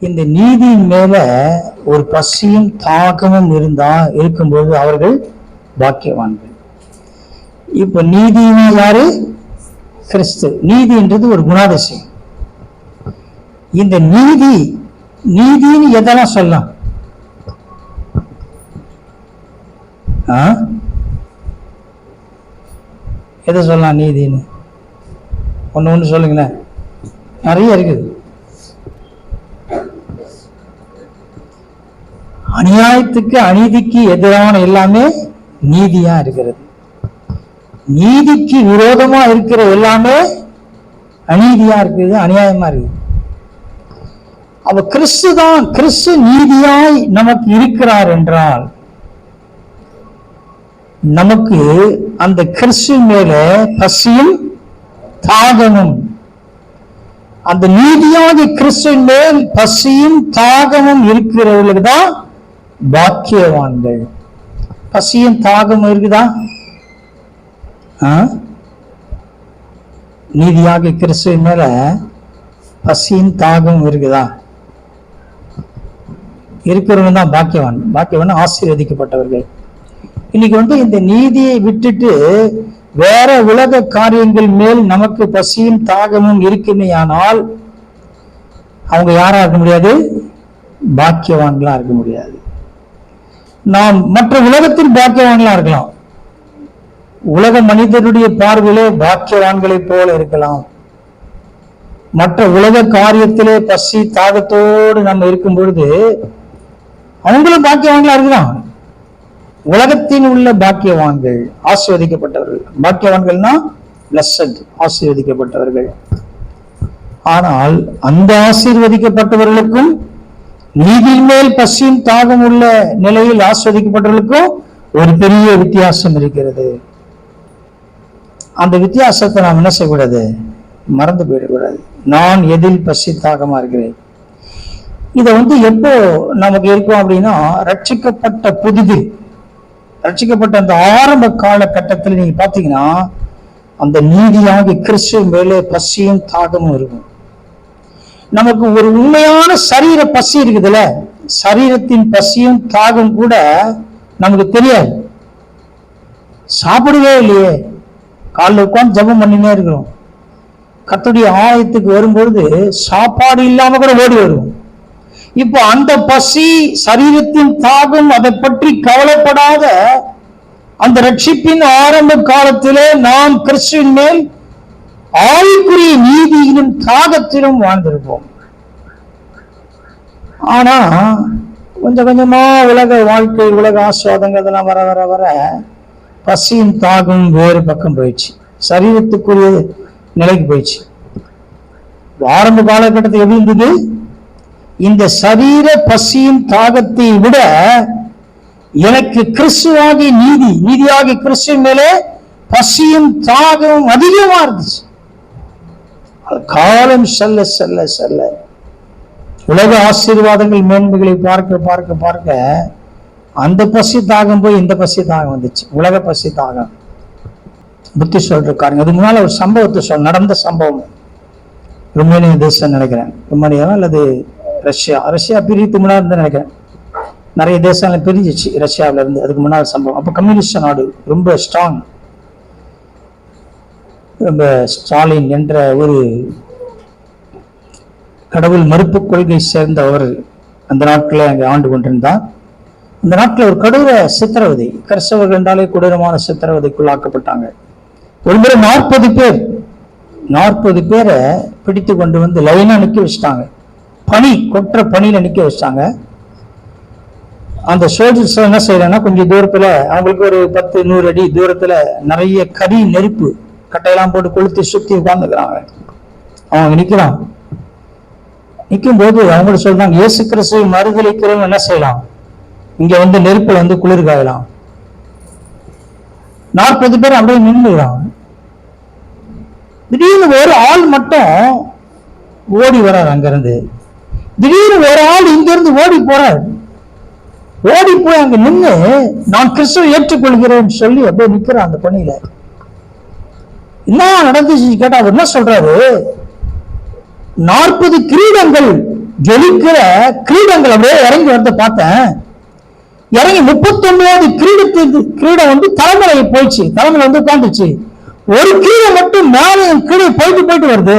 இந்த நீதியின் மேல ஒரு பசியும் தாகமும் இருக்கும்போது அவர்கள் பாக்கியவான்கள். இப்ப நீதினா யாரு? கிறிஸ்து. நீதின்றது ஒரு குணாதிசயம். இந்த நீதின்னு எதெல்லாம் சொல்லலாம்? எதை சொல்லலாம் நீதின்னு? ஒண்ணு சொல்லுங்களேன். நிறைய இருக்குது. அநியாயத்துக்கு அநீதிக்கு எதிரான எல்லாமே நீதியா இருக்கிறது. நீதிக்கு விரோதமா இருக்கிற எல்லாமே அநீதியா இருக்குது, அநியாயமா இருக்குது. அப்ப கிறிஸ்து நீதியாய் நமக்கு இருக்கிறார் என்றால் நமக்கு அந்த கிறிஸ்து மேல பசியும் தாகமும், அந்த நீதியாகிய கிறிஸ்து மேல் பசியும் தாகமும் இருக்கிறவர்களுக்கு தான் பாக்கியவான்கள். பசியும் தாகமும் இருக்குதா? நீதியாகிய கிறிஸ்து மேல பசியும் தாகமும் இருக்குதா? இருக்கிறவங்க தான் பாக்கியவான், ஆசீர்வதிக்கப்பட்டவர்கள். இன்னைக்கு இந்த நீதியை விட்டுட்டு வேற உலக காரியங்கள் மேல் நமக்கு பசியும் தாகமும் இருக்குமே ஆனால் அவங்க யாரா இருக்க முடியாது? பாக்கியவான்களா இருக்க முடியாது. நாம் மற்ற உலகத்தில் பாக்கியவான்களா இருக்கலாம். உலக மனிதனுடைய பார்வையிலே பாக்கியவான்களை போல இருக்கலாம். மற்ற உலக காரியத்திலே பசி தாகத்தோடு நம்ம இருக்கும் பொழுது அவங்களும் பாக்கியவான்களா இருக்கலாம். உலகத்தின் உள்ள பாக்கியவான்கள் ஆசீர்வதிக்கப்பட்டவர்கள். பாக்கியவான்கள்னா பிளஸட், ஆசீர்வதிக்கப்பட்டவர்கள். ஆனால் அந்த ஆசீர்வதிக்கப்பட்டவர்களுக்கும் நீதியின் மேல் பசியும் தாகம் உள்ள நிலையில் ஆசீர்வதிக்கப்பட்டவர்களுக்கும் ஒரு பெரிய வித்தியாசம் இருக்கிறது. அந்த வித்தியாசத்தை நாம் என்ன செய்யக்கூடாது? மறந்து போயிடக்கூடாது. நான் எதில் பசி தாகமா இருக்கிறேன். இதை எப்போ நமக்கு இருக்கும் அப்படின்னா, ரட்சிக்கப்பட்ட அந்த ஆரம்ப காலகட்டத்தில் நீங்க பாத்தீங்கன்னா அந்த நீதியாக கிறிஸ்து மேலே பசியும் தாகமும் இருக்கும். நமக்கு ஒரு உண்மையான சரீர பசி இருக்குதுல்ல, சரீரத்தின் பசியும் தாகம் கூட நமக்கு தெரியாது. சாப்பிடவே இல்லையே, காலைல உட்காந்து ஜபம் பண்ணினே இருக்கிறோம். கர்த்தருடைய ஆலயத்துக்கு வரும்பொழுது சாப்பாடு இல்லாம கூட ஓடி வருவோம். இப்போ அந்த பசி, சரீரத்தின் தாகம், அதை பற்றி கவலைப்படாத அந்த ரட்சிப்பின் ஆரம்ப காலத்திலே நாம் கிறிஸ்துவின் மேல் ஆவிக்குரிய நீதியிலும் தாகத்திலும் வாழ்ந்திருப்போம். ஆனா கொஞ்சம் கொஞ்சமா உலக வாழ்க்கை, உலக ஆஸ்வாதங்கள் இதெல்லாம் வர வர வர பசியும் தாகம் வேறு பக்கம் போயிடுச்சு, சரீரத்துக்குரிய நிலைக்கு போயிடுச்சு. ஆரம்ப காலகட்டத்தில் எப்படி இருந்தது? இந்த சரீர பசியும் தாகத்தை விட எனக்கு கிறிஸ்துவாகிய நீதியாகிய கிறிஸ்து மேலே பசியும் தாகமும் அதிகமா இருந்துச்சு. காலம் செல்ல செல்ல செல்ல உலக ஆசீர்வாதங்கள் மேன்மைகளை பார்க்க பார்க்க பார்க்க அந்த பசி தாகம் போய் இந்த பசி தாகம் வந்துச்சு, உலக பசி தாகம். புத்தி சொல்றாருங்க. அதுக்கு முன்னால ஒரு சம்பவத்தை நடந்த சம்பவம். ருமேனியா தேசம் நினைக்கிறேன், ருமேனியாவா அல்லது ரஷ்யா பிரித்து முன்னாடி இருந்து நினைக்கிறேன். நிறைய தேசங்கள் பிரிஞ்சிச்சு ரஷ்யாவில இருந்து. அதுக்கு முன்னாள் சம்பவம். அப்ப கம்யூனிஸ்ட் நாடு ரொம்ப ஸ்ட்ராங், ரொம்ப ஸ்டாலின் என்ற ஒரு கடவுள் மறுப்பு கொள்கை சேர்ந்த அவர் அந்த நாட்களே அங்கே ஆண்டு கொண்டிருந்தார். அந்த நாட்டில் ஒரு கொடூர சித்திரவதை, கிறிஸ்தவர்கள் என்றாலே கொடூரமான சித்திரவதைக்குள்ளாக்கப்பட்டாங்க. ஒரு முறை 40 பேரை பிடித்து கொண்டு வந்து லைனா நிக்க வச்சுட்டாங்க. கொற்ற பனியில நிக்க வச்சிட்டாங்க. அந்த சோல்ஜர்ஸ் என்ன செய்யறாங்கன்னா, கொஞ்சம் தூரத்துல அவங்களுக்கு ஒரு 10-100 அடி தூரத்துல நிறைய கரி நெருப்பு கட்டையெல்லாம் போட்டு கொளுத்தி சுத்தி உட்கார்ந்துக்கிறாங்க. அவங்க நிற்கும் போது அவங்க சொல்றாங்க, இயேசு கிறிஸ்துவை மறுதலிக்கிறவங்க என்ன செய்யலாம், இங்க நெருப்புல குளிர் காயலாம். 40 பேர் அப்படியே நின்றுறாங்க. திடீர்னு ஒரு ஆள் மட்டும் ஓடி வர்றாரு. அங்கிருந்து திடீர்னு ஒரு ஆள் இங்க இருந்து ஓடி போறார். ஓடி போய் அங்க நின்று நான் கிறிஸ்துவை ஏற்றுக்கொள்கிறேன் சொல்லி அப்படியே நிக்கிறான் அந்த பணியில. என்ன நடந்துச்சு கேட்டா அவர் என்ன சொல்றாரு, 40 கிரீடங்கள் ஜொலிக்கிற கிரீடங்கள் அப்படியே இறங்கி வந்து பார்த்தேன். இறங்கி 39 கிரீடம் வந்து தலைமுறை போயிடுச்சு, தலைமுறை வந்து உட்காந்துச்சு. ஒரு கிரீடம் மட்டும் மேலே கீழே போயிட்டு வருது.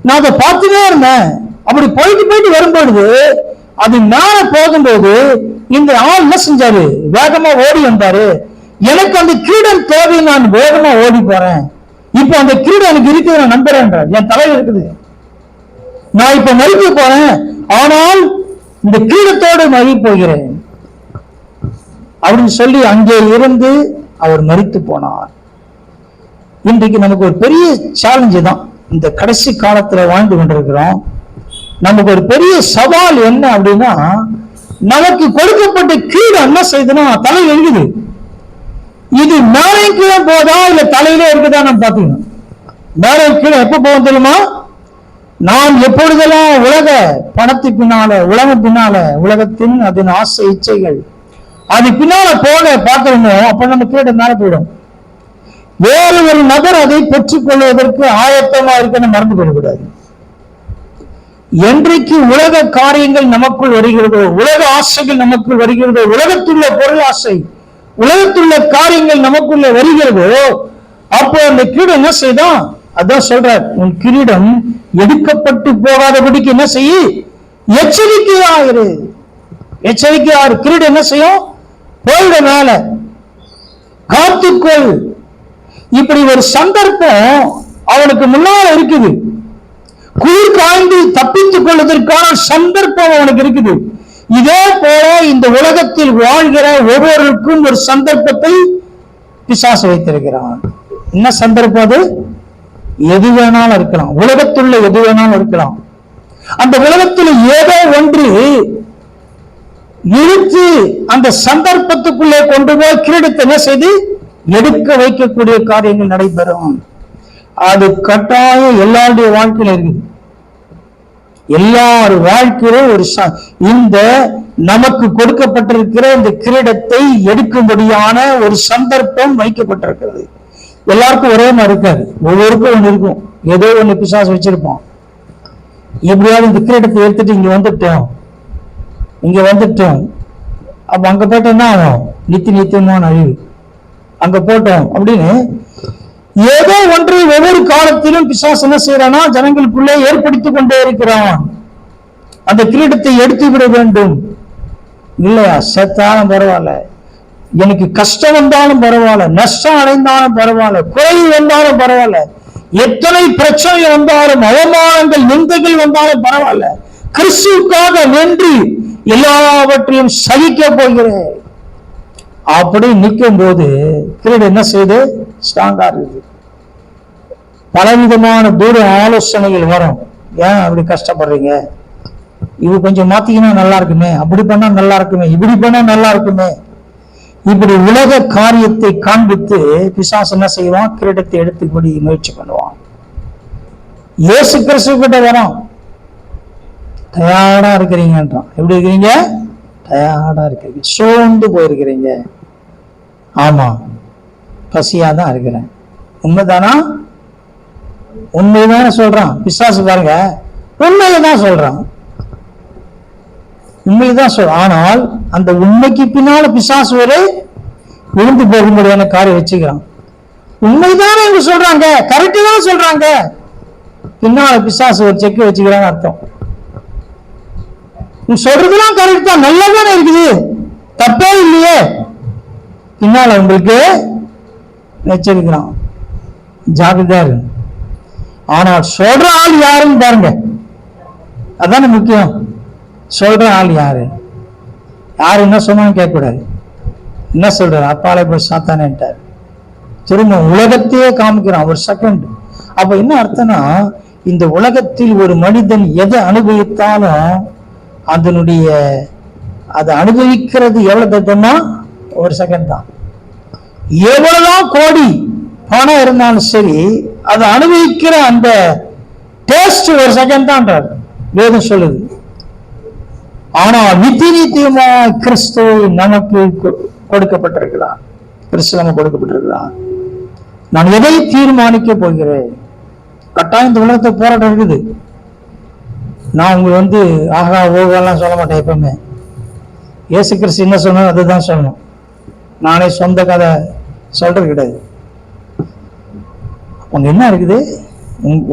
நான் அதை பார்த்துட்டே இருந்தேன். அப்படி போயிட்டு வரும்பொழுது அது மேல போகும்போது இந்த ஆள் என்ன செஞ்சாரு, வேகமா ஓடி வந்தாரு. எனக்கு அந்த கிரீடம் தேவை, நான் வேகமா ஓடி போறேன். இப்ப அந்த கிரீடம் எனக்கு இருக்குது, நான் நம்புறேன், என் தலையில் இருக்குது, நான் இப்ப மறிக்க போறேன், ஆனால் இந்த கிரீடத்தோடு மறி போகிறேன் அப்படின்னு சொல்லி அங்கே இருந்து அவர் மரித்து போனார். இன்றைக்கு நமக்கு ஒரு பெரிய சேலஞ்சு தான். இந்த கடைசி காலத்துல வாழ்ந்து கொண்டிருக்கிறோம். நமக்கு ஒரு பெரிய சவால் என்ன அப்படின்னா, நமக்கு கொடுக்கப்பட்ட கிரீடம் என்ன செய்யுதுன்னா தலையில் இருக்குது. இது மேலே கீழே போதா இல்ல தலையிலே இருக்குதா நம்ம பாத்துக்கணும். மேலே கீழே எப்ப போகும் தெரியுமா? நாம் எப்பொழுதெல்லாம் உலக பணத்து பின்னால, உலகம் பின்னால, உலகத்தின் அதன் ஆசை இச்சைகள் அது பின்னால போக பார்க்கணுமோ அப்ப நம்ம கிரீடம் மேல போயிடும். வேறு ஒரு நபர் அதை பெற்றுக் கொள்வதற்கு ஆயத்தமா இருக்க மறந்து போடக்கூடாது. என்றைக்கு உலக காரியங்கள் நமக்குள் வருகிறதோ, உலக ஆசைகள் நமக்குள் வருகிறதோ, உலகத்துள்ள பொருள் ஆசை, உலகத்துள்ள காரியங்கள் நமக்குள்ள வருகிறதோ, அப்போ அந்த கிரீடம் என்ன செய்தான்? அதான் சொல்றார், உன் கிரீடம் எடுக்கப்பட்டு போகாதபடிக்கு என்ன செய்ய, எச்சரிக்கையாயிரு, எச்சரிக்கையாரு. கிரீடம் என்ன செய்யும்? போயிட மேல, காத்துக்கொள். இப்படி ஒரு சந்தர்ப்பம் அவனுக்கு முன்னால் இருக்குது. குளிர் காய்ந்து தப்பித்துக் கொள்வதற்கான சந்தர்ப்பம் அவனுக்கு இருக்குது. இதே போல இந்த உலகத்தில் வாழ்கிற ஒவ்வொருக்கும் ஒரு சந்தர்ப்பத்தை பிசாசு வைத்திருக்கிறான். என்ன சந்தர்ப்பம் அது? எது வேணாலும் இருக்கலாம், உலகத்துள்ள எது வேணாலும் இருக்கலாம். அந்த உலகத்தில் ஏதோ ஒன்று இழுத்து அந்த சந்தர்ப்பத்துக்குள்ளே கொண்டு போய் கிரீடத்தை என்ன செய்து எடுக்க வைக்கக்கூடிய காரியங்கள் நடைபெறும். அது கட்டாயம் எல்லாருடைய வாழ்க்கையில இருக்குது. எல்லார் வாழ்க்கையிலும் ஒரு இந்த நமக்கு கொடுக்கப்பட்டிருக்கிற இந்த கிரீடத்தை எடுக்கும்படியான ஒரு சந்தர்ப்பம் வைக்கப்பட்டிருக்கிறது. எல்லாருக்கும் ஒரே மாதிரி இருக்காது, ஒவ்வொருக்கும் ஒண்ணு இருக்கும். ஏதோ ஒண்ணு பிசாசு வச்சிருப்போம். எப்படியாவது இந்த கிரீடத்தை எடுத்துட்டு இங்க வந்துட்டோம், அப்ப அங்க போயிட்டு என்ன ஆகும்? நித்தியமான அழிவு. அங்க போட்டோம் அப்படின்னு ஏதோ ஒன்றை ஒவ்வொரு காலத்திலும் பிசாசு என்ன செய்யறானா ஜனங்களுக்குள்ளே ஏற்படுத்திக் கொண்டே இருக்கிறான். அந்த கிரீடத்தை எடுத்து விட வேண்டும். இல்லையா, செத்தாலும் பரவாயில்ல, எனக்கு கஷ்டம் வந்தாலும் பரவாயில்ல, நஷ்டம் அடைந்தாலும் பரவாயில்ல, குறைவு வந்தாலும் பரவாயில்ல, எத்தனை பிரச்சனை வந்தாலும், அவமானங்கள் நிந்தைகள் வந்தாலும் பரவாயில்ல, கிறிஸ்துவுக்காக நின்று எல்லாவற்றையும் சகிக்க போகிறேன் அப்படி நிற்கும் போது கிரீடம் என்ன செய்து ஸ்ட்ராங்கா இருக்குது. பலவிதமான தூர ஆலோசனைகள் வரும். ஏன் அப்படி கஷ்டப்படுறீங்க? இது கொஞ்சம் மாத்திக்கினா நல்லா இருக்குமே, அப்படி பண்ணா நல்லா இருக்குமே, இப்படி பண்ணா நல்லா இருக்குமே. இப்படி உலக காரியத்தை காண்பித்து பிசாசு என்ன செய்வான்? கிரீடத்தை எடுத்துக்கொண்டு முயற்சி பண்ணுவான். இயேசு கிறிஸ்து கிட்ட வரோம், டயர்டா இருக்கிறீங்கன்றான். எப்படி இருக்கிறீங்க? டயர்டா இருக்கிறீங்க, சோர்ந்து போயிருக்கிறீங்க. ஆமா, பசியாதான் இருக்கிறேன். உண்மைதானா? உண்மைதானே சொல்றான் பிசாசு. பாருங்க, உண்மையதான் சொல்றான், உண்மைதான் சொல்றான். ஆனால் அந்த உண்மைக்கு பின்னால பிசாசு ஒரு விழுந்து போகும்படியான காரியம் வச்சுக்கிறான். உண்மைதானே இவங்க சொல்றாங்க, கரெக்டு தான் சொல்றாங்க, பின்னால பிசாசு ஒரு செக் வச்சுக்கிறான்னு அர்த்தம். சொல்றதுலாம் கரெக்ட் தான், நல்லதானே இருக்குது, தப்பே இல்லையே. பின்னால உங்களுக்கு வச்சிருக்கிறான், ஜாகிரதையா. ஆனால் சொல்ற ஆள் யாருன்னு பாருங்க, அதான முக்கியம். சொல்ற ஆள் யாரு? யாரு என்ன சொன்னாலும் கேட்க கூடாது. என்ன சொல்றாரு? அப்பாலே போய் சாத்தானேன்ட்டார். திரும்ப உலகத்தையே காமிக்கிறான் ஒரு செகண்ட். அப்ப என்ன அர்த்தம்னா, இந்த உலகத்தில் ஒரு மனிதன் எதை அனுபவித்தாலும் அதனுடைய அதை அனுபவிக்கிறது எவ்வளவு தட்டமா? ஒரு செகண்ட் தான். எவ்வளவுதான் கோடி பணம் இருந்தாலும் சரி, அதை அனுபவிக்கிற அந்த டேஸ்ட் ஒரு செகண்ட் தான் வேதம் சொல்லுது. ஆனா நித்தியமா கிறிஸ்து நமக்கு கொடுக்கப்பட்டிருக்கிறார். கிறிஸ்து நமக்கு கொடுக்கப்பட்டிருக்கிறார். நான் எதை தீர்மானிக்க போகிறேன்? கட்டாயம் இந்த உலகத்தை போராட்டம் இருக்குது. நான் உங்களுக்கு ஆகா ஓகெல்லாம் சொல்ல மாட்டேன். எப்பவுமே இயேசு கிறிஸ்து என்ன சொன்னாலும் அதுதான் சொல்லணும். நானே சொந்த கதை சொல்றது கிடையாது. அவங்க என்ன இருக்குது,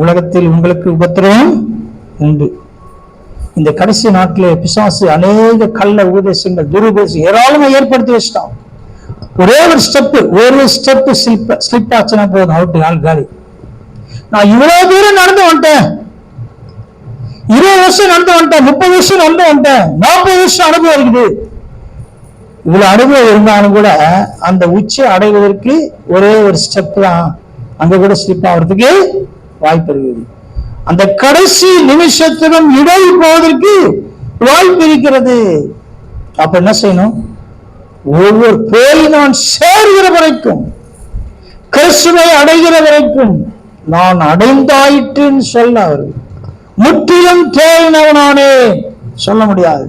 உலகத்தில் உங்களுக்கு உபத்திரவம் உண்டு. இந்த கடைசி நாட்டிலே பிசாசு அநேக கள்ள உபதேசங்கள் துருபதேசம் ஏராளமா ஏற்படுத்தி வச்சிட்டான். ஒரே ஒரு ஸ்டெப் ஸ்லிப் ஆச்சுன்னா போதும், அவுட்டு, ஆள் காலி. நான் இவ்வளவு தூரம் நடந்து வந்துட்டேன், 20 வருஷம் நடந்து வந்துட்டேன், 30 வருஷம் நடந்து வந்துட்டேன், 40 வருஷம் அனுபவம் இருக்குது. இவ்வளவு அனுபவம் இருந்தாலும் கூட அந்த உச்சி அடைவதற்கு ஒரே ஒரு ஸ்டெப் தான், அங்க கூட ஸ்லிப் ஆகிறதுக்கு வாய்ப்பு இருக்குது. அந்த கடைசி நிமிஷத்திலும் இடை போவதற்கு வாய்ப்பு இருக்கிறது. அப்ப என்ன செய்யணும்? ஒவ்வொரு போய் நான் சேர்கிற வரைக்கும், கிறிஸ்துவை அடைகிற வரைக்கும் நான் அடைந்தாயிற்றுன்னு சொல்ல அவரு முற்றிலும் தேறினவனானே சொல்ல முடியாது.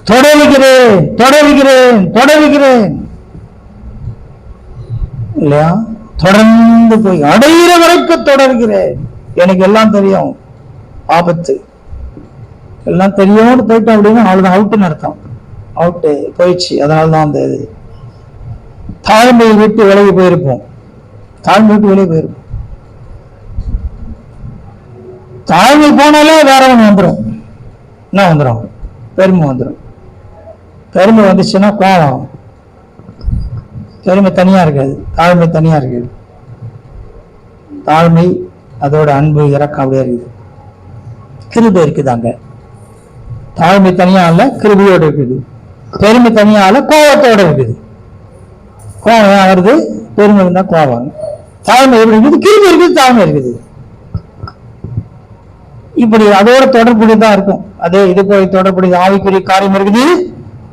தொடருகிறேன் தொடருகிறேன் தொடருகிறேன் இல்லையா? தொடர்ந்து போய் அடைகிற வரைக்கும் தொடர்கிறேன். எனக்கு எல்லாம் தெரியும், ஆபத்து எல்லாம் தெரியும்னு போயிட்டோம் அப்படின்னா அவ்வளவுதான், அவுட்டுன்னு அர்த்தம். அவுட்டு போயிடுச்சு. அதனாலதான் அந்த தாழ்மையை விட்டு விலகி போயிருப்போம். தாழ்மை விட்டு வெளியே போயிருப்போம். தாழ்மை போனாலே வேற ஒண்ணு வந்துடும். என்ன வந்துடும்? பெருமை வந்துடும். பெருமை வந்துச்சுன்னா கோபம். பெருமை தனியா இருக்காது, தாழ்மை தனியா இருக்குது. தாழ்மை அதோட அன்பு இறக்கம் அப்படியே இருக்குது. கிருபை இருக்குது அங்க. தாழ்மை தனியா இல்ல, கிருபையோட இருக்குது. பெருமை தனியா இல்ல, கோபத்தோட இருக்குது. கோபம் வருது, பெருமை இருந்தா கோபம். தாழ்மை எப்படி இருக்குது? கிருபை இருக்குது, தாழ்மை இருக்குது. இப்படி அதோட தொடர்புடையதான் இருக்கும். அதே இது போய் தொடர்புடைய ஆவிக்குரிய காரியம் இருக்குது,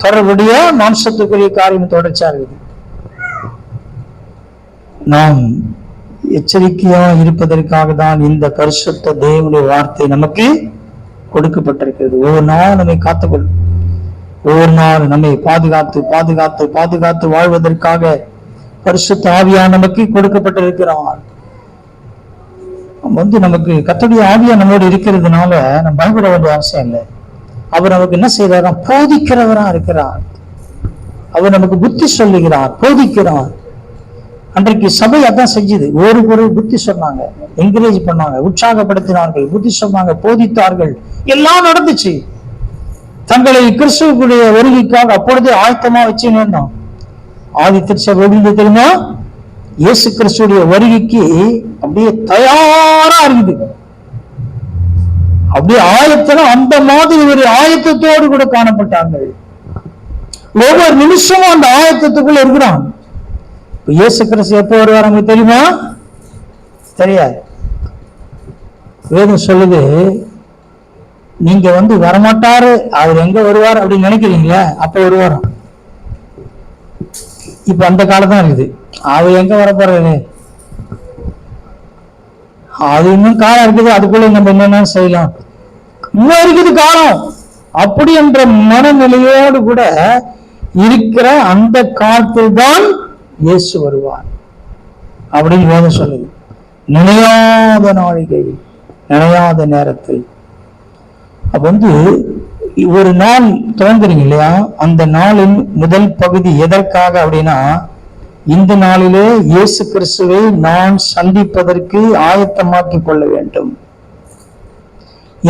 தொடர்புடைய மாம்சத்துக்குரிய காரியம் தொடர்ச்சியா இருக்குது. நாம் எச்சரிக்கையா இருப்பதற்காக தான் இந்த பரிசுத்த தேவனுடைய வார்த்தை நமக்கு கொடுக்கப்பட்டிருக்கிறது. ஒவ்வொரு நாள் நம்மை காத்துக்கொள்ளும், ஒவ்வொரு நாள் நம்மை பாதுகாத்து பாதுகாத்து பாதுகாத்து வாழ்வதற்காக பரிசுத்த ஆவியா நமக்கு கொடுக்கப்பட்டிருக்கிறார். நமக்கு கர்த்தருடைய ஆவியா நம்மோடு இருக்கிறதுனால நம்ம பயப்பட வேண்டிய அவசியம் இல்லை. அவர் நமக்கு என்ன செய்யறாரா? போதிக்கிறவரா இருக்கிறார். அவர் நமக்கு புத்தி சொல்லுகிறார், போதிக்கிறார். அன்றைக்கு சபை அதான் செஞ்சது. ஒரு புத்தி சொன்னாங்க, என்கரேஜ் பண்ணாங்க, உற்சாகப்படுத்தினார்கள், புத்தி சொன்னாங்க, போதித்தார்கள், எல்லாம் நடந்துச்சு. தங்களை கிறிஸ்துவுடைய வருகைக்காக அப்பொழுதே ஆயத்தமா வச்சு நின்றோம். ஆதி திருச்சபை தெரியுமா? இயேசு கிறிஸ்துடைய வருகைக்கு அப்படியே தயாரா இருக்குது. அப்படியே ஆயத்தம், அந்த மாதிரி ஒரு ஆயத்தத்தோடு கூட காணப்பட்டாங்க. ஒவ்வொரு நிமிஷமும் அந்த ஆயத்தத்துக்குள்ள இருக்கிறான். இயேசு கிறிஸ்து எப்போ வருவார் நமக்கு தெரியுமா? தெரியாது. வேதம் சொல்லுது, நீங்க வரமாட்டாரு, அவர் எங்க வருவார் அப்படின்னு நினைக்கிறீங்களா? அப்ப வருவாராம். இப்ப அந்த காலம் தான் இருக்குது. அவர் எங்க வரப்போறது? அது இன்னும் காலம் இருக்குது, அதுக்குள்ள நம்ம என்னென்ன செய்யலாம், இன்னும் இருக்குது காலம். அப்படி என்ற மனநிலையோடு கூட இருக்கிற அந்த காலத்தில் தான் இயேசு வருவார் அப்படின்னு வேதம் சொல்லுது. நினையாத நாழிகை, நினையாத நேரத்தில். அப்ப ஒரு நாள் துவங்குறீங்க இல்லையா? அந்த நாளின் முதல் பகுதி எதற்காக அப்படின்னா, இந்த நாளிலே இயேசு கிறிஸ்துவை நான் சந்திப்பதற்கு ஆயத்தமாக்கி கொள்ள வேண்டும்.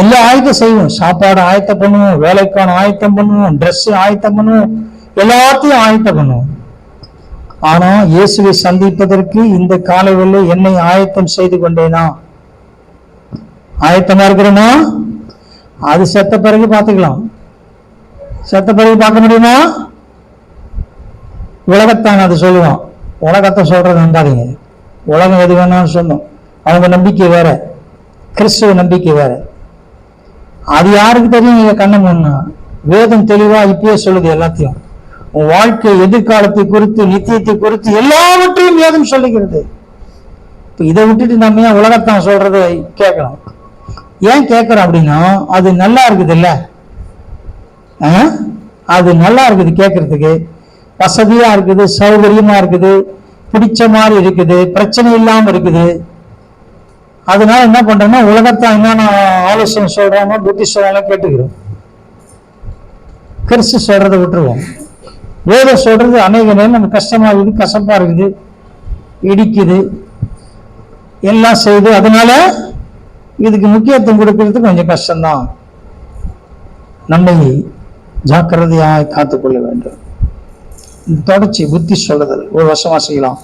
எல்லா ஆயத்தம் செய்வோம். சாப்பாடு ஆயத்தம் பண்ணுவோம், வேலைக்கான ஆயத்தம் பண்ணுவோம், ட்ரெஸ் ஆயத்தம் பண்ணுவோம், எல்லாத்தையும் ஆயத்தம் பண்ணுவோம். ஆனா இயேசுவை சந்திப்பதற்கு இந்த காலை வேளை என்னை ஆயத்தம் செய்து கொண்டேனா? ஆயத்தமா இருக்கிறேனா? அது செத்த பிறகு பார்த்துக்கலாம். செத்த பிறகு பார்க்க முடியுமா? உலகத்தான் அது சொல்லுவான். உலகத்தை சொல்றது நம்பாதீங்க. உலகம் எது வேணாலும் சொல்லும். அவங்க நம்பிக்கை வேற, கிறிஸ்துவ நம்பிக்கை வேற. அது யாருக்கு தெரியும்? நீங்க கண்ண முன்னா வேதம் தெளிவா இப்பயே சொல்லுது எல்லாத்தையும். உன் வாழ்க்கை எதிர்காலத்தை குறித்து, நித்தியத்தை குறித்து எல்லாவற்றையும் வேதம் சொல்லுகிறது. இப்ப இதை விட்டுட்டு நம்ம ஏன் உலகத்தான் சொல்றத கேட்கணும்? ஏன் கேட்கிறோம் அப்படின்னா, அது நல்லா இருக்குது இல்ல, அது நல்லா இருக்குது, கேட்கறதுக்கு வசதியா இருக்குது, சௌகரியமா இருக்குது, பிடிச்ச மாதிரி இருக்குது, பிரச்சனை இல்லாம இருக்குது. அதனால என்ன பண்றோம்னா உலகத்தை என்னென்ன ஆலோசனை சொல்றாங்க, புத்தி சொல்றாங்க கேட்டுக்கிறோம். கிறிஸ்து சொல்றதை விட்டுருவோம். வேதம் சொல்றது அநேக நேரம் நமக்கு கஷ்டமா இருக்குது, கசப்பா இருக்குது, இடிக்குது, எல்லாம் செய்யுது. அதனால இதுக்கு முக்கியத்துவம் கொடுக்கறது கொஞ்சம் கஷ்டம்தான். நம்மை ஜாக்கிரதையாக காத்துக்கொள்ள வேண்டும். தொடர்ச்சி புத்தி சொல்லுதல் ஒரு வருஷமா செய்யலாம்.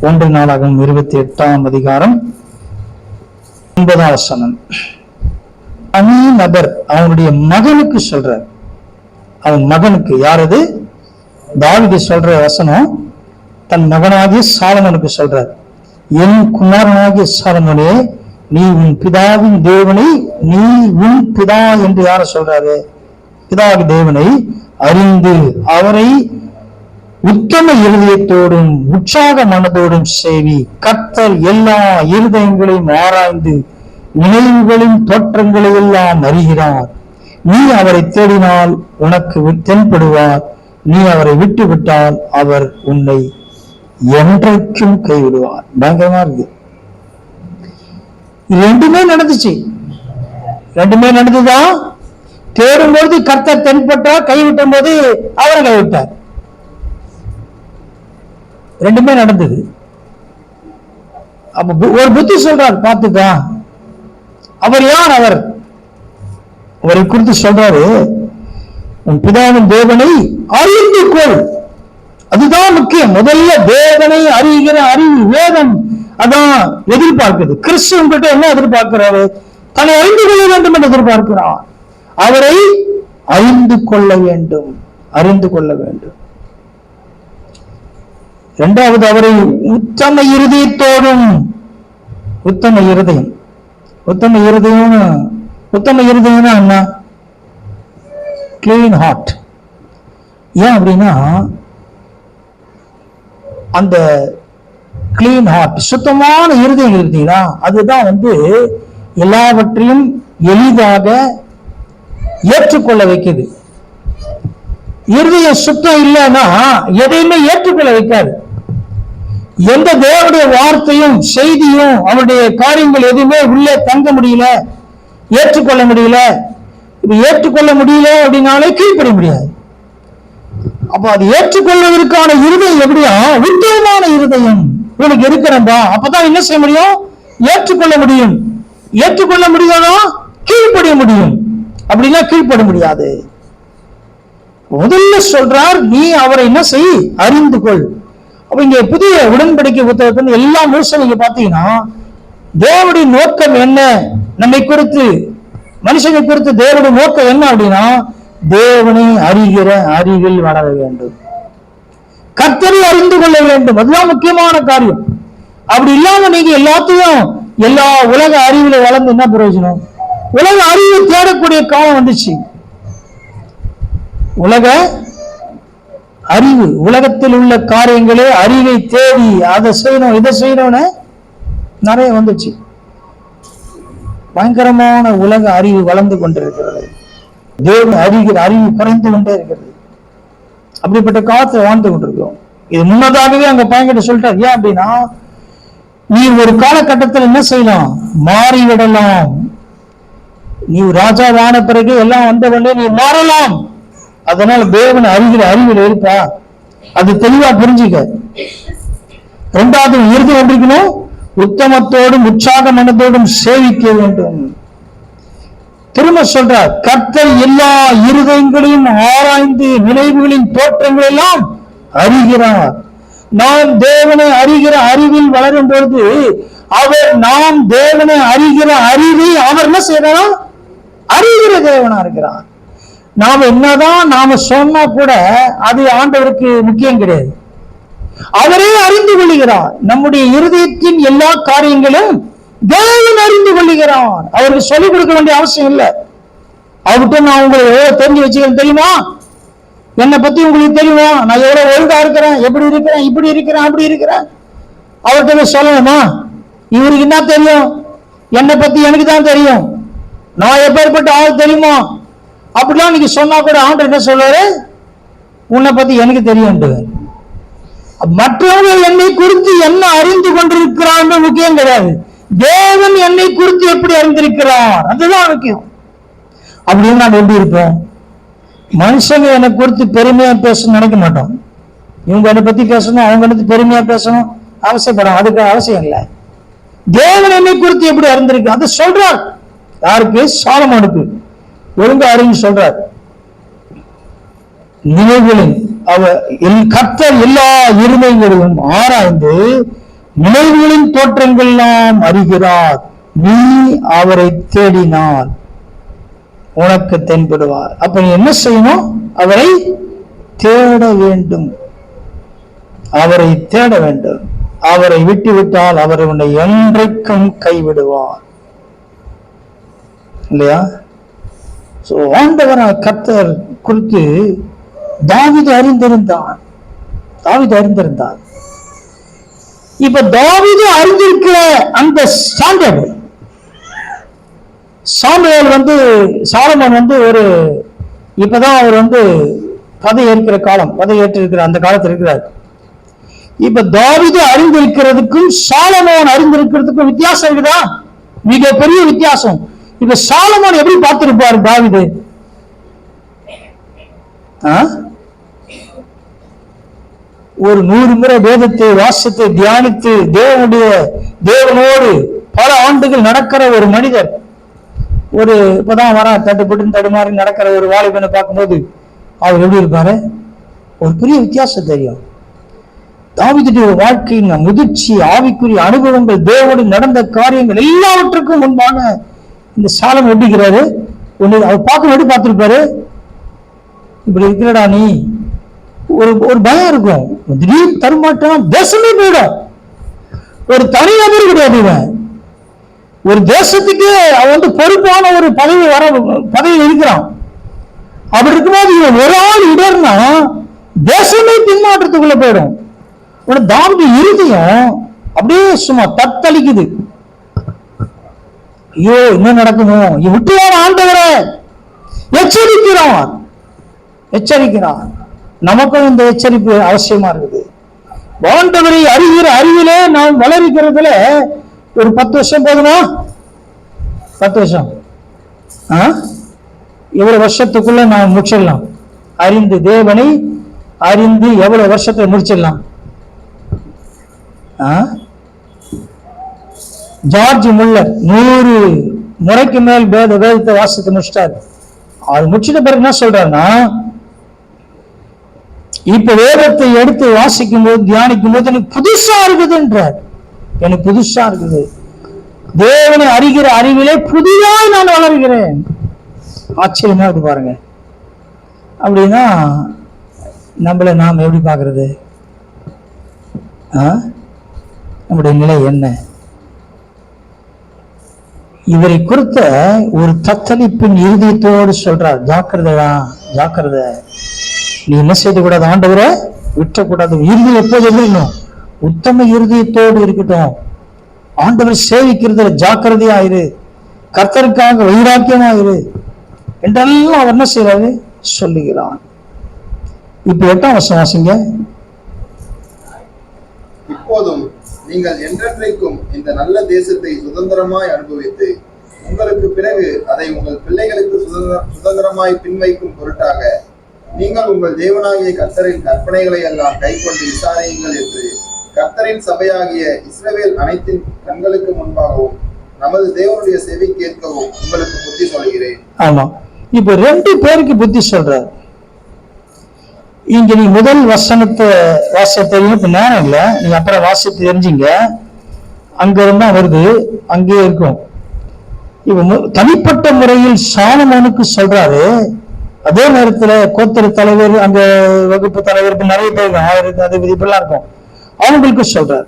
1 நாளாகும் 28ஆம் அதிகாரம் 9ஆம் வசனம். தனி நபர் அவனுடைய மகனுக்கு சொல்றார். அவன் மகனுக்கு, யாரது? தாவீது சொல்ற வசனம் தன் மகனாகிய சாலமோனுக்கு சொல்றார். என் குமாரனாகிய சாலமோனே, நீ உன் பிதாவின் தேவனை, நீ உன் பிதா என்று யார சொல்றாரு? பிதாவின் தேவனை அறிந்து அவரை உத்தம இருதயத்தோடும் உற்சாக மனதோடும் சேவி. கர்த்தர் எல்லா இருதயங்களையும் ஆராய்ந்து நினைவுகளின் தோற்றங்களை எல்லாம் அறிகிறார். நீ அவரை தேடினால் உனக்கு தென்படுவார். நீ அவரை விட்டு விட்டால் அவர் உன்னை என்றைக்கும் கைவிடுவார். பயங்கரமா இருக்கு. ரெண்டுமே நடந்துச்சு. ரெண்டுமே நடந்துதான். தேடும்போது கர்த்தர் தென்பட்டார், கைவிட்டும் போது அவரை கைவிட்டார். ரெண்டுமே நடந்தது. அப்ப ஒரு புத்தி சொல்றார், பார்த்துக்க. அவர் யார்? அவரை குறித்து சொல்றாரு, உன் பிதாவின் தேவனை அறிந்து கொள். அதுதான் முக்கியம். முதல்ல தேவனை அறிகிற அறிவு வேதம் அதான் எதிர்பார்க்குது. கிறிஸ்துவன் கிட்ட என்ன எதிர்பார்க்கிறாரு? தன்னை அறிந்து கொள்ள வேண்டும் என்று எதிர்பார்க்கிறார். அவரை அறிந்து கொள்ள வேண்டும், அறிந்து கொள்ள வேண்டும். இரண்டாவது, அவரை உத்தம இருதயத்தோடும். உத்தம இருதயம், உத்தம இருதயம், உத்தம இருதயம்னா என்ன? Clean heart. ஏன் அப்படின்னா, அந்த கிளீன் ஹார்ட், சுத்தமான இருதயம் இருந்தீங்கன்னா அதுதான் எல்லாவற்றையும் எளிதாக ஏற்றுக்கொள்ள வைக்குது. இருதயம் சுத்தம் இல்லைன்னா எதையுமே ஏற்றுக்கொள்ள வைக்காது. எந்த தேவனுடைய வார்த்தையும் செய்தியும் அவருடைய காரியங்கள் எதுவுமே உள்ளே தங்க முடியல, ஏற்றுக்கொள்ள முடியல. ஏற்றுக்கொள்ள முடியல அப்படின்னாலே கீழ்ப்படிய முடியாது. அப்ப அது ஏற்றுக்கொள்வதற்கான இருதயம் எப்படியா? உத்தமமான இருதயம் உனக்கு இருக்கிறதா? அப்பதான் என்ன செய்ய முடியும்? ஏற்றுக்கொள்ள முடியும். ஏற்றுக்கொள்ள முடியாதா? கீழ்ப்படிய முடியும். அப்படின்னா கீழ்ப்பட முடியாது. முதல்ல சொல்றார், நீ அவரை என்ன செய்? அறிந்து கொள். அப்ப இங்க புதிய உடன்படிக்கை புத்தகத்தில் எல்லா முழுசும் நீங்க பாத்தீங்கன்னா தேவனுடைய நோக்கம் என்ன, நம்மை குறித்து, மனுஷனை குறித்து தேவனுடைய நோக்கம் என்ன அப்படின்னா, தேவனை அறிகிற அறிவில் வளர வேண்டும், கர்த்தரை அறிந்து கொள்ள வேண்டும். அதுதான் முக்கியமான காரியம். அப்படி இல்லாம நீங்க எல்லாத்தையும் எல்லா உலக அறிவுல வளர்ந்து என்ன பிரயோஜனம்? உலக அறிவை தேடக்கூடிய காலம் வந்துச்சு. உலக அறிவு, உலகத்தில் உள்ள காரியங்களே அறிவை தேடி அதை செய்யணும் இதை செய்யணும்னு நிறைய வந்துச்சு. பயங்கரமான உலக அறிவு வளர்ந்து கொண்டிருக்கிறது. தேவன் அறிகிற அறிவு குறைந்து கொண்டே இருக்கிறது. அப்படிப்பட்ட காலத்தை வாழ்ந்து கொண்டிருக்கிறோம். இது முன்னதாகவே அங்க பயங்கர சொல்லிட்டார். ஏன் அப்படின்னா, நீ ஒரு காலகட்டத்தில் என்ன செய்யலாம்? மாறிவிடலாம். நீ ராஜாவான பிறகு எல்லாம் வந்தவொடனே நீ மாறலாம். அதனால தேவன் அறிகிற அறிவில் இருப்பா, அது தெளிவா புரிஞ்சுக்க. இரண்டாவது, இருதயம் இருக்கணும், உத்தமத்தோடும் உற்சாக மனதோடும் சேவிக்க வேண்டும். திரும்ப சொல்றார், கர்த்தர் எல்லா இருதயங்களையும் ஆராய்ந்து நினைவுகளின் தோற்றங்கள் எல்லாம் அறிகிறார். நாம் தேவனை அறிகிற அறிவில் வளரும் பொழுது நாம் தேவனை அறிகிற அறிவை அவர் என்ன செய்யறார்? அறிகிற தேவனா இருக்கிறார். நாம என்னதான் நாம சொன்னா கூட அது ஆண்டவருக்கு முக்கியம் கிடையாது. அவரே அறிந்து கொள்கிறார். நம்முடைய இருதயத்தின் எல்லா காரியங்களும் தேவன் அறிந்து கொள்கிறார். அவருக்கு சொல்லிக் கொடுக்க வேண்டிய அவசியம் இல்லை. அவர்கிட்ட நான் உங்களை தெரிஞ்சு வச்சுக்கிறேன் தெரியுமா, என்னை பத்தி உங்களுக்கு தெரியுமா, நான் எவ்வளவு ஒழுங்கா இருக்கிறேன், எப்படி இருக்கிறேன், இப்படி இருக்கிறேன், அப்படி இருக்கிறேன், அவர்கிட்ட சொல்லணுமா? இவருக்கு என்ன தெரியும்? என்னை பத்தி எனக்கு தான் தெரியும், நான் எப்பேற்பட்ட ஆள் தெரியுமா? அப்படிலாம் நீங்க சொன்னா கூட ஆண்டவர் என்ன சொல்றாரு? உன்னை பத்தி எனக்கு தெரியும். மற்றவர்கள் என்னை குறித்து என்ன அறிந்து கொண்டிருக்கிறான் முக்கியம் கிடையாது. தேவன் என்னை குறித்து எப்படி அறிந்திருக்கிறார், அதுதான் முக்கியம். அப்படின்னு நாம் எப்படி இருப்போம்? மனுஷங்க என்னை குறித்து பெருமையா பேசணும்னு நினைக்க மாட்டோம். இவங்க என்னை பத்தி பேசணும், அவங்க என்னை பெருமையா பேசணும் அவசியப்படும், அதுக்கு அவசியம் இல்லை. தேவன் என்னை குறித்து எப்படி அறிந்திருக்கு அது சொல்றார். யாருக்கு? சாலமோனுக்கு. ஒழுங்கு அறிந்து சொல்றார். நினைவுகளின் கர்த்தர் எல்லா இருமைகளையும் ஆராய்ந்து நினைவுகளின் தோற்றங்கள் எல்லாம் அறிகிறார். நீ அவரை தேடினால் உனக்கு தென்படுவார். அப்ப நீ என்ன செய்யணும்? அவரை தேட வேண்டும். அவரை தேட வேண்டும். அவரை விட்டு விட்டால் அவர் உன்னை என்றைக்கும் கைவிடுவார், இல்லையா? ஆண்டவர் கர்த்தர் குறித்து தாவீது அறிந்திருந்தான். இப்ப தாவீது அறிந்திருக்கிற அந்த ஸ்டாண்டர்ட் சாலமோன் ஒரு இப்பதான் அவர் பதவி ஏற்றிருக்கிற அந்த காலத்தில் இருக்கிறார். இப்ப தாவீது அறிந்திருக்கிறதுக்கும் சாலமோன் அறிந்திருக்கிறதுக்கும் வித்தியாசம் இருக்குதா? மிகப்பெரிய வித்தியாசம். இப்ப சாலமோன் எப்படி பார்த்திருப்பார் தாவீது? ஒரு 100 முறை வேதத்தை வாசித்து தியானித்து தேவனோடு பல ஆண்டுகள் நடக்கிற ஒரு மனிதர், இப்பதான் தட்டுப்பட்டு தடுமாறி நடக்கிற ஒரு வாலிபனை பார்க்கும்போது அவர் எப்படி இருப்பாரு? ஒரு பெரிய வித்தியாசம் தெரியும். தாவீதுடைய வாழ்க்கையின் முதிர்ச்சி, ஆவிக்குரிய அனுபவங்கள், தேவனோடு நடந்த காரியங்கள் எல்லாவற்றுக்கும் முன்பான இந்த சாலமோன் எப்படிக்கிறாரு? அவர் பார்க்க எப்படி பார்த்திருப்பாரு? இப்படி இருக்கிறடா நீ, ஒரு பயம் இருக்கும். திடீர்னு தருமாட்டம், தேசமே போயிடும். ஒரு தனிநபர் கிடையாது இவன். ஒரு தேசத்துக்கு அவன் பொறுப்பான ஒரு பதவி இருக்கிறான். அப்படி இருக்கும்போது இவன் ஒரு ஆள் இடர்னா தேசமே பின்மாற்றத்துக்குள்ள போயிடும். தாவீது இருதயம் அப்படியே சும்மா தத்தளிக்குது. ஐயோ என்ன நடக்குமோ, விட்டுவான் ஆண்டவரை எச்சரிக்கிறான். நமக்கும் இந்த எச்சரிப்பு அவசியமா இருக்குது. ஆண்டவரை அறிகிற அறிவிலே நாம் வளர்க்கிறதுல ஒரு 10 வருஷம் போதுமா? 10 வருஷம் எவ்வளவு வருஷத்துக்குள்ள நாம் முடிச்சிடலாம்? தேவனை அறிந்து எவ்வளவு வருஷத்தை முடிச்சிடலாம்? ஜார்ஜ் முல்லர் 100 முறைக்கு மேல் வேதத்தை வாசித்து முடிச்சிட்டாரு. அது முடிச்சிட்ட பிறகு என்ன சொல்றாருன்னா, இப்ப வேதத்தை எடுத்து வாசிக்கும் போது தியானிக்கும் போது எனக்கு புதுசா இருக்குதுன்றார். எனக்கு புதுசா இருக்குது. தேவனை அறிகிற அறிவிலே புதிதாய் நான் வளர்கிறேன். ஆச்சரியமா இருக்கு பாருங்க. அப்படின்னா நாம் எப்படி பாக்குறது? நம்முடைய நிலை என்ன? இவரை குறித்த ஒரு தத்தளிப்பின் இருதயத்தோடு சொல்றார், ஜாக்கிரதை, நீ என்ன செய்யக்கூடாது? ஆண்டவரை விட்டக்கூடாது. இறுதி எப்போது இருக்கணும்? உத்தம இருதயத்தோடு இருக்கட்டும். ஆண்டவர் சேவிக்கிறதுல ஜாக்கிரதையாயிரு, கர்த்தருக்காக வைராக்கியமாயிரு என்றெல்லாம் அவர் என்ன செய்யறாரு சொல்லுகிறான். இப்ப 8ஆம் வசனம் வாசிங்க. இப்போதும் நீங்கள் என்றென்றைக்கும் இந்த நல்ல தேசத்தை சுதந்திரமாய் அனுபவித்து உங்களுக்கு பிறகு அதை உங்கள் பிள்ளைகளுக்கு சுதந்திரமாய் பின்வைக்கும் பொருட்டாக நீங்கள் உங்கள் தேவனாகிய கர்த்தரின் கற்பனைகளை எல்லாம் கைக்கொண்டு விசாரியுங்கள் என்று கர்த்தரின் சபையாகிய இஸ்ரவேல் அனைத்தின் கண்களுக்கு முன்பாகவும் நமது தேவனுடைய செவி கேட்கவும் உங்களுக்கு புத்தி சொல்கிறேன். ஆமா, இப்ப 2 பேருக்கு புத்தி சொல்ற. இங்க நீ முதல் வசனத்தை வாசிக்க தெரியும், இப்ப நேரம் இல்ல, நீங்க அப்புறம் வாசித்து தெரிஞ்சுங்க. அங்க இருந்தா வருது, அங்கேயே இருக்கும். இப்ப தனிப்பட்ட முறையில் சாலமோனுக்கு சொல்றாரு. அதே நேரத்துல கோத்திர தலைவர், அங்க வகுப்பு தலைவர், நிறைய பேர் 1000 அதிபதி இப்பெல்லாம் இருக்கும், அவங்களுக்கு சொல்றாரு.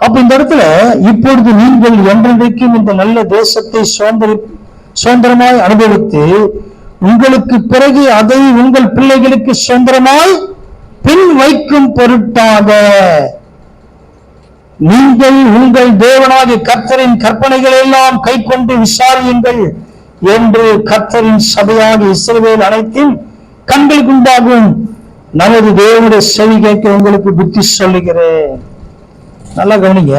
அப்ப இந்த இடத்துல இப்பொழுது நீங்கள் என்றென்றைக்கும் இந்த நல்ல தேசத்தை சுதந்திரமாய் அனுபவித்து உங்களுக்கு பிறகு அதை உங்கள் பிள்ளைகளுக்கு சுதந்திரமாய் பின் வைக்கும் பொருட்டாக நீங்கள் உங்கள் தேவனாகிய கர்த்தரின் கற்பனைகள் எல்லாம் கை கொண்டு விசாரியுங்கள் என்று கர்த்தரின் சபையாகிய இஸ்ரவேல் அனைத்தின் கண்களுக்கு உண்டாகும் நமது தேவனுடைய செவி கேட்க உங்களுக்கு புத்தி சொல்லுகிறேன். நல்லா கவனிங்க.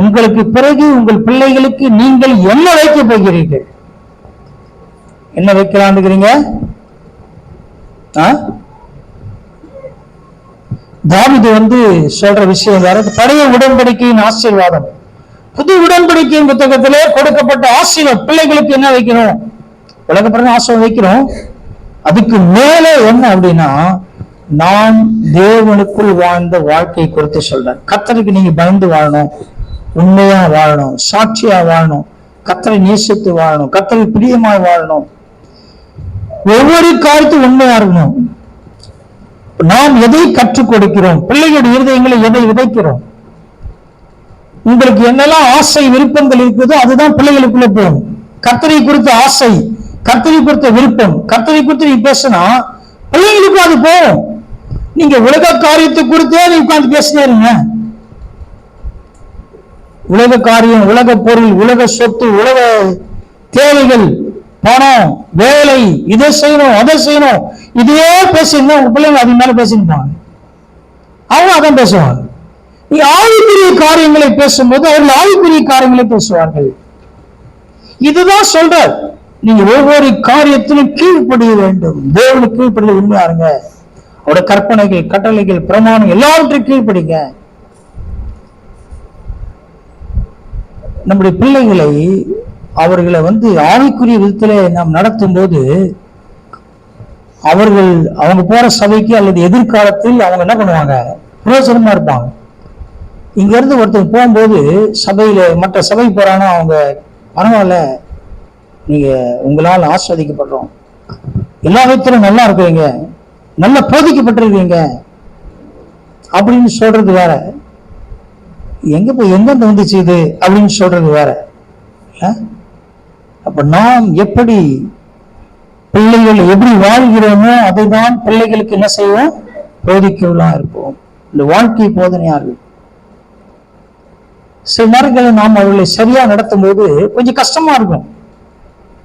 உங்களுக்கு பிறகு உங்கள் பிள்ளைகளுக்கு நீங்கள் என்ன வைக்க போகிறீர்கள்? என்ன வைக்கலான்னு இருக்கிறீங்க? தாவீது சொல்ற விஷயம் வேற. பழைய உடன்படிக்கையின் ஆசீர்வாதம், புது உடன்படிக்கையின் புத்தகத்திலே கொடுக்கப்பட்ட ஆசீர்வாதம். பிள்ளைகளுக்கு என்ன வைக்கணும்? உலக பிறகு ஆசீர்வாதம் வைக்கிறோம். அதுக்கு மேலே என்ன அப்படின்னா, நாம் தேவனுக்குள் வாழ்ந்த வாழ்க்கை குறித்து சொல்றேன். கர்த்தருக்கு நீங்க பயந்து வாழணும், உண்மையா வாழணும், சாட்சியா வாழணும், கர்த்தரை நேசித்து வாழணும், கர்த்தரை பிரியமாய் வாழணும், ஒவ்வொரு காரியத்தும் உண்மையா இருக்கணும். நாம் எதை கற்றுக் கொடுக்கிறோம்? பிள்ளைகளுடைய இருதயங்களை எதை விதைக்கிறோம்? உங்களுக்கு என்னெல்லாம் ஆசை விருப்பங்கள் இருக்குதோ அதுதான் பிள்ளைகளுக்குள்ள போகும். கர்த்தரை குறித்த ஆசை, கர்த்தரை குறித்த விருப்பம், கர்த்தரை குறித்து நீ பேசினா பிள்ளைகளுக்கும் அது போகும். நீங்க உலக காரியத்தை குறித்தே நீ உட்கார்ந்து பேசினீங்க. உலக காரியம், உலக பொருள், உலக சொத்து, உலக தேவைகள், பணம், வேலை, இதை செய்யணும் அதை செய்யணும், இதையே பேசியிருந்தா உங்க பிள்ளைங்க அது மேல பேசிருப்பாங்க. அவங்க அதான் பேசுவாங்க. நீ ஆவிக்குரிய காரியங்களை பேசும்போது அவர்கள் ஆவிக்குரிய காரியங்களை பேசுவார்கள். இதுதான் சொல்ற. நீங்க ஒவ்வொரு காரியத்திலும் கீழ்ப்படிய வேண்டும். தேவனுக்கு கீழ்ப்படிய உண்மையா இருங்க. அவருடைய கற்பனைகள், கட்டளைகள், பிரமாணம் எல்லாவற்றையும் கீழ்ப்படிங்க. நம்முடைய பிள்ளைகளை அவர்களை ஆவிக்குரிய விதத்திலே நாம் நடத்தும் போது அவங்க போற சபைக்கு அல்லது எதிர்காலத்தில் அவங்க என்ன பண்ணுவாங்க? பிரயோஜனமா இருப்பாங்க. இங்க இருந்து ஒருத்தர் போகும்போது சபையில மற்ற சபை போறானா அவங்க பரவாயில்ல, நீங்க உங்களால் ஆஸ்வதிக்கப்படுறோம், எல்லா விதத்திலும் நல்லா இருக்கிறீங்க, நல்லா போதிக்கப்பட்டிருக்கீங்க அப்படின்னு சொல்றது வேற. எங்க வந்துச்சு இது அப்படின்னு சொல்றது வேற. அப்ப நாம் எப்படி பிள்ளைகள் எப்படி வாழ்கிறோமோ அதை தான் பிள்ளைகளுக்கு என்ன செய்வோம்? போதிக்கவா இருப்போம். இந்த வாழ்க்கை போதனையா இருக்கும். சில நேரங்களில் நாம் அவர்களை சரியா நடத்தும் போது கொஞ்சம் கஷ்டமா இருக்கும்,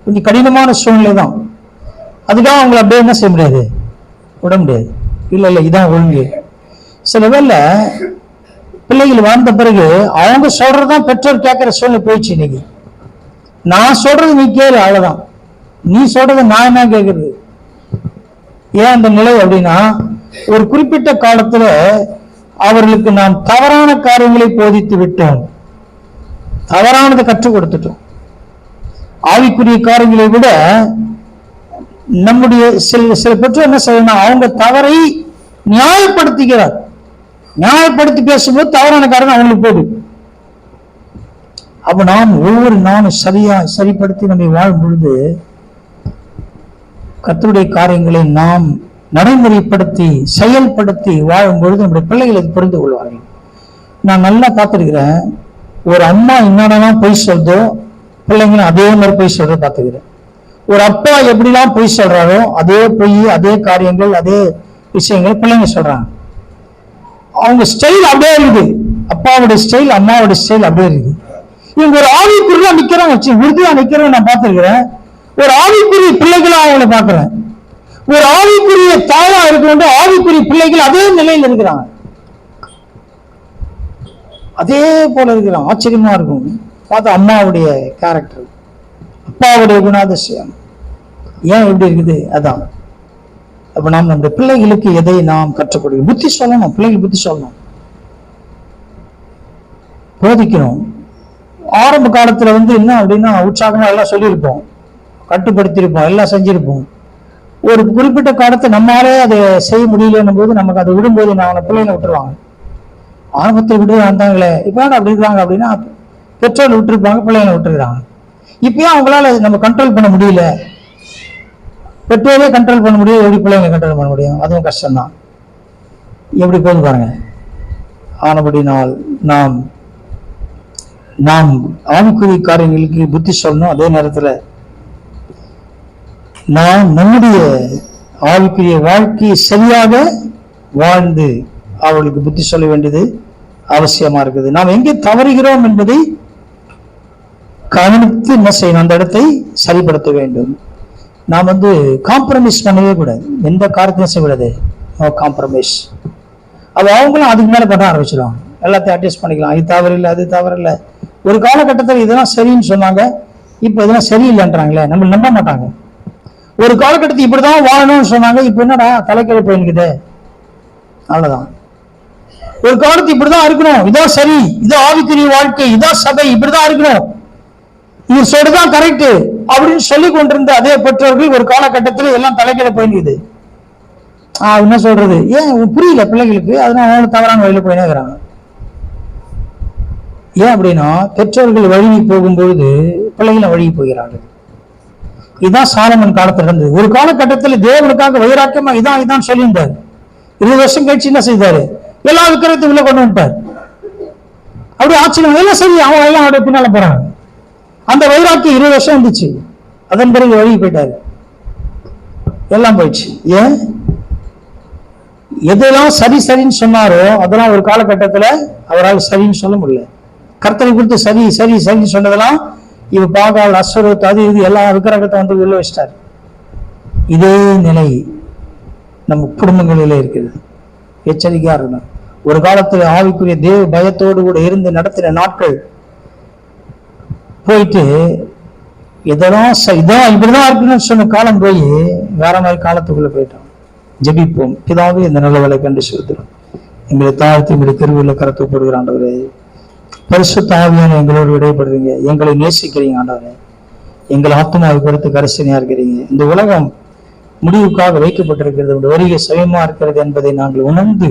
கொஞ்சம் கடினமான சூழ்நிலை தான். அதுக்காக அவங்களை அப்படியே என்ன செய்ய முடியாது, விட முடியாது. இல்ல இதான் ஒழுங்கு. சில வேளை பிள்ளைகள் வாழ்ந்த பிறகு அவங்க சொல்றதுதான் பெற்றோர் கேட்கிற சூழ்நிலை போயிடுச்சு. இன்னைக்கு நான் சொல்றது நீ கேளு, அவ்வளவுதான். நீ சொல்றது நான் என்ன கேட்கறது? ஏன் அந்த நிலை அப்படின்னா, ஒரு குறிப்பிட்ட காலத்துல அவர்களுக்கு நாம் தவறான காரியங்களை போதித்து விட்டோம், தவறானதை கற்றுக் கொடுத்துட்டோம். ஆவிக்குரிய காரியங்களை விட நம்முடைய சில பெற்றோர் என்ன செய்யணும், அவங்க தவறை நியாயப்படுத்துகிறார். நியாயப்படுத்தி பேசும்போது தவறான காரணம் அவங்களுக்கு போகுது. அப்ப நாம் ஒவ்வொரு நாளும் சரிப்படுத்தி நம்மை வாழும் பொழுது கர்த்தருடைய காரியங்களை நாம் நடைமுறைப்படுத்தி செயல்படுத்தி வாழும் பொழுது நம்முடைய பிள்ளைகளை புரிந்து கொள்வார்கள். நான் நல்லா பார்த்திருக்கிறேன். ஒரு அம்மா என்னென்னலாம் பொய் சொல்றதோ பிள்ளைங்களும் அதே மாதிரி பொய் சொல்றத பார்த்துக்கிறேன். ஒரு அப்பா எப்படிலாம் பொய் சொல்றாரோ அதே பொய், அதே காரியங்கள், அதே விஷயங்கள் பிள்ளைங்க சொல்றாங்க. அவங்க ஸ்டைல் அப்படியே இருக்குது. அப்பாவுடைய ஸ்டைல், அம்மாவுடைய ஸ்டைல் அப்படியே இருக்குது. இவங்க ஒரு ஆவிக்குரிய நிக்கிறவங்க, உறுதியா நிக்கிறவங்க நான் பார்த்திருக்கிறேன். ஒரு ஆவிக்குரிய பிள்ளைகளா அவங்கள பார்க்கிறேன். ஒரு ஆவிக்குரிய தாயா இருக்க ஆவிக்குரிய பிள்ளைகள் அதே நிலையில் இருக்கிறாங்க, அதே போல இருக்கிறாங்க. ஆச்சரியமா இருக்கும் பார்த்தா அம்மாவுடைய கேரக்டர், அப்பாவுடைய குணாதிசயம் ஏன் இப்படி இருக்குது. அதான் அப்ப நாம் நம்முடைய பிள்ளைகளுக்கு எதை நாம் கற்றுக் கொடுக்கணும்? புத்தி சொல்லணும், பிள்ளைகள் புத்தி சொல்லணும், போதிக்கணும். ஆரம்ப காலத்துல என்ன அப்படின்னா உற்சாகமா எல்லாம் சொல்லியிருப்போம், கட்டுப்படுத்தியிருப்போம், எல்லாம் செஞ்சிருப்போம். ஒரு குறிப்பிட்ட காலத்தை நம்மளாலே அதை செய்ய முடியலன்னும் போது நமக்கு அதை விடும்போது நான் பிள்ளைகளை விட்டுருவாங்க. ஆரம்பத்தில் விட்டு வந்தாங்களே இப்ப அப்படி இருக்காங்க அப்படின்னா பெற்றோர் விட்டுருப்பாங்க, பிள்ளைங்களை விட்டுருக்காங்க. இப்பயும் அவங்களால நம்ம கண்ட்ரோல் பண்ண முடியல. பெற்றோரே கண்ட்ரோல் பண்ண முடியாது, எப்படி பிள்ளைங்களை கண்ட்ரோல் பண்ண முடியும்? அதுவும் கஷ்டம்தான். எப்படி போகுது பாருங்க. ஆனபடினால் நாம் நாம் ஆவிக்குரிய காரியங்களுக்கு புத்தி சொல்லணும். அதே நேரத்தில் நாம் நம்முடைய ஆவிக்குரிய வாழ்க்கையை சரியாக வாழ்ந்து அவர்களுக்கு புத்தி சொல்ல வேண்டியது அவசியமா இருக்குது. நாம் எங்கே தவறுகிறோம் என்பதை கவனித்து என்ன செய்யணும், அந்த இடத்தை சரிப்படுத்த வேண்டும். நாம் காம்ப்ரமைஸ் பண்ணவே கூடாது, எந்த காரியத்தையும் செய்யக்கூடாது. No compromise. அது அவங்களும் அதுக்கு மேல பண்ண ஆரம்பிச்சிடுவாங்க. எல்லாத்தையும் அட்ஜஸ்ட் பண்ணிக்கலாம், இது தவறு இல்லை அது தவறு இல்லை. ஒரு காலகட்டத்தில் இதெல்லாம் சரின்னு சொன்னாங்க, இப்போ இதெல்லாம் சரியில்லைன்றாங்களே, நம்ம நம்ப மாட்டாங்க. ஒரு காலகட்டத்தில் இப்படிதான் வாழணும்னு சொன்னாங்க, இப்போ என்னடா தலைக்கீழ போயிருக்குது, அவ்வளவுதான். ஒரு காலத்து இப்படிதான் இருக்கணும், இதான் சரி, இதான் ஆவிக்குரிய வாழ்க்கை, இதான் சபை, இப்படிதான் இருக்கணும், இது சொல்றதுதான் கரெக்ட் அப்படின்னு சொல்லி கொண்டிருந்த அதே பெற்றோர்கள் ஒரு காலகட்டத்தில் எல்லாம் தலைக்கீழ போயிருக்குது. என்ன சொல்றது, ஏன் புரியல பிள்ளைகளுக்கு, அதனால தவறான வழியில போயினே இருக்கிறாங்க. ஏன் அப்படின்னா பெற்றோர்கள் வழி போகும்பொழுது பிள்ளைகளை வழி போகிறார்கள். இதுதான் சாலமன் காலத்தில் இருந்தது. ஒரு காலகட்டத்தில் தேவனுக்காக வைராக்கியமா இதான் சொல்லியிருந்தார். 20 வருஷம் கழிச்சு என்ன செய்தாரு, எல்லா விக்கிரத்தையும் உள்ள கொண்டு வந்துட்டார். அப்படி ஆச்சரியம், எல்லாம் சரி, அவங்க எல்லாம் அவருடைய பின்னால போறாங்க. அந்த வைராக்கியம் 20 வருஷம் இருந்துச்சு, அதன் பிறகு வழி போயிட்டாரு, எல்லாம் போயிடுச்சு. ஏன், எதெல்லாம் சரின்னு சொன்னாரோ அதெல்லாம் ஒரு காலகட்டத்தில் அவரால் சரின்னு சொல்ல முடியல. கர்த்தரை குறித்து சரின்னு சொன்னதெல்லாம் இவ பாகால் அஸ்வரத் அது இது எல்லா விக்கிரகத்தை வந்து உள்ள வச்சிட்டார். இதே நிலை நம்ம குடும்பங்களிலே இருக்கிறது. எச்சரிக்கையா இருக்கணும். ஒரு காலத்தில் ஆவிக்குரிய தேவ பயத்தோடு கூட இருந்து நடத்தின நாட்கள் போயிட்டு இதெல்லாம் இதான் இப்படிதான் இருக்குன்னு சொன்ன காலம் போய் வேற மாதிரி காலத்துக்குள்ள போயிட்டோம். ஜெபிப்போம். பிதாவே, இந்த நல்ல வேலை கண்டு செலுத்துறோம். எங்களை தாழ்த்தி எங்களுடைய தெருவில் கருத்து போடுகிற ஆண்டவரே, பரிசுத்த ஆவியான எங்களோடு விடைபடுறீங்க, எங்களை நேசிக்கிறீங்க ஆண்டவரே, எங்கள் ஆத்மாவை கொடுத்து கரிசனையா இருக்கிறீங்க. இந்த உலகம் முடிவுக்காக வைக்கப்பட்டிருக்கிறது, உங்களுடைய வருகை சமயமா இருக்கிறது என்பதை நாங்கள் உணர்ந்து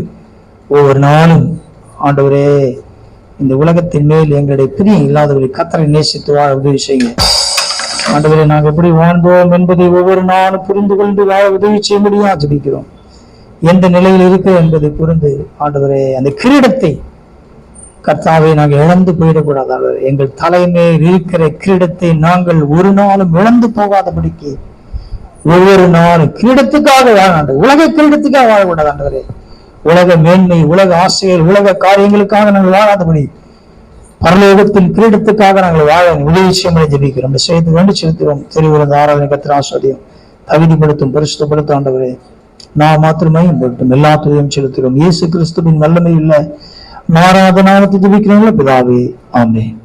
ஒவ்வொரு நாளும் ஆண்டவரே இந்த உலகத்தின் மேல் எங்களுடைய பிரியம் இல்லாதவர்களை கர்த்தரை நேசித்து வாழ உதவி செய்யுங்க ஆண்டவரே. நாங்கள் எப்படி வாழ்ந்தோம் என்பதை ஒவ்வொரு நாளும் புரிந்து கொண்டு வாழ உதவி செய்ய முடியும் ஜெபிக்கிறோம். எந்த நிலையில் இருக்கு என்பதை புரிந்து ஆண்டவரே அந்த கிரீடத்தை கர்த்தாவை நாங்கள் இழந்து போயிடக்கூடாது. ஆண்டவரே, எங்கள் தலைமையில் இருக்கிற கிரீடத்தை நாங்கள் ஒரு நாளும் இழந்து போகாதபடிக்கு ஒவ்வொரு நாளும் கிரீடத்துக்காக வாழ, உலக கிரீடத்துக்காக வாழக்கூடாது ஆண்டவரே. உலக மேன்மை, உலக ஆசைகள், உலக காரியங்களுக்காக நாங்கள் வாழாதபடி பரலோகத்தின் கிரீடத்துக்காக நாங்கள் வாழ உதவி செய்ய ஜெபிக்கிறோம். விஷயத்தை வேண்டி செலுத்துவோம். தெரிவித்த ஆராதனை கர்த்தர் ஆசீர்வதியும், தகுதிப்படுத்தும், பரிசுத்தப்படுத்தும் ஆண்டவரே. நான் மாத்திரமையும் படுத்தும் எல்லா துறையும் செலுத்துகிறோம். இயேசு கிறிஸ்துவின் வல்லமை இல்ல மாறாத நாமத்தை ஜெபிக்கிறோம் பிதாவே, ஆமென்.